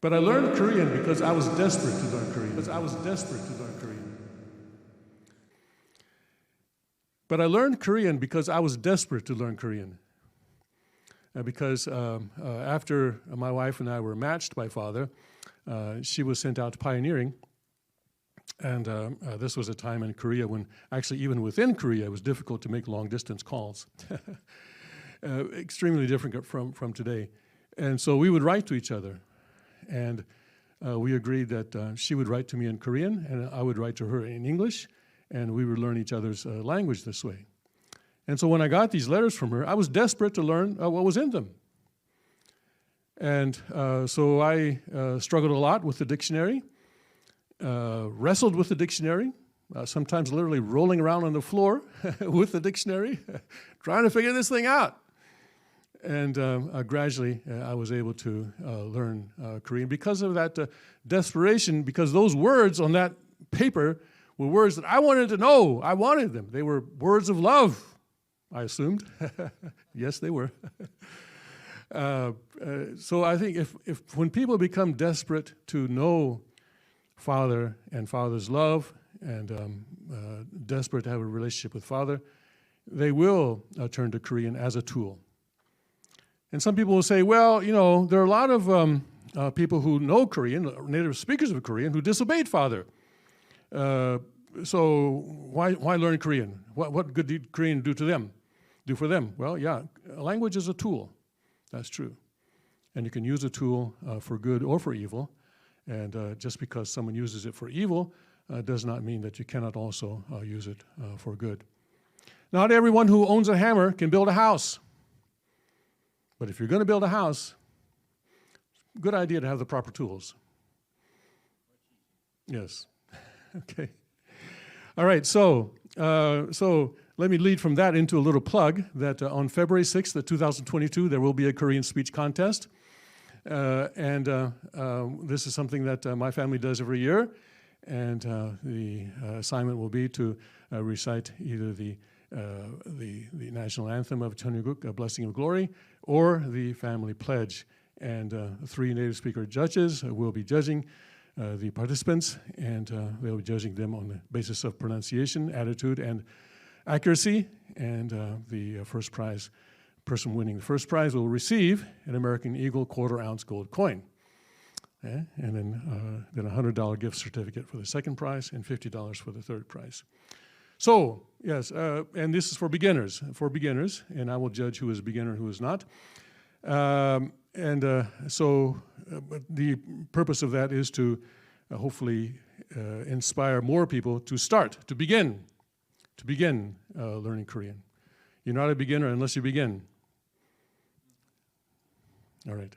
But I learned Korean because I was desperate to learn Korean. Because I was desperate to learn Korean. But I learned Korean because I was desperate to learn Korean. Because after my wife and I were matched by father, she was sent out pioneering. And this was a time in Korea when, actually even within Korea, it was difficult to make long-distance calls. Extremely different from today. And so we would write to each other. And we agreed that she would write to me in Korean, and I would write to her in English, and we would learn each other's language this way. And so when I got these letters from her, I was desperate to learn what was in them. And so I struggled a lot with the dictionary, wrestled with the dictionary, sometimes literally rolling around on the floor with the dictionary, trying to figure this thing out. And gradually, I was able to learn Korean because of that desperation, because those words on that paper were words that I wanted to know. I wanted them. They were words of love, I assumed. Yes, they were. So I think if when people become desperate to know Father and Father's love and desperate to have a relationship with Father, they will turn to Korean as a tool. And some people will say, well, you know, there are a lot of people who know Korean, native speakers of Korean, who disobeyed Father. So why learn Korean? What good did Korean do for them? Well, yeah, language is a tool. That's true. And you can use a tool for good or for evil. And just because someone uses it for evil does not mean that you cannot also use it for good. Not everyone who owns a hammer can build a house. But if you're going to build a house, good idea to have the proper tools. Yes. Okay. All right. So let me lead from that into a little plug that on February 6th, 2022, there will be a Korean speech contest. And this is something that my family does every year. And the assignment will be to recite either the national anthem of Cheongguk, A Blessing of Glory, or the family pledge. And 3 native speaker judges will be judging the participants, and they'll be judging them on the basis of pronunciation, attitude, and accuracy. And the first prize, person winning the first prize will receive an American Eagle 1/4 ounce gold coin. And then a $100 gift certificate for the second prize and $50 for the third prize. So, yes, and this is for beginners, and I will judge who is a beginner and who is not. So the purpose of that is to hopefully inspire more people to begin learning Korean. You're not a beginner unless you begin. All right.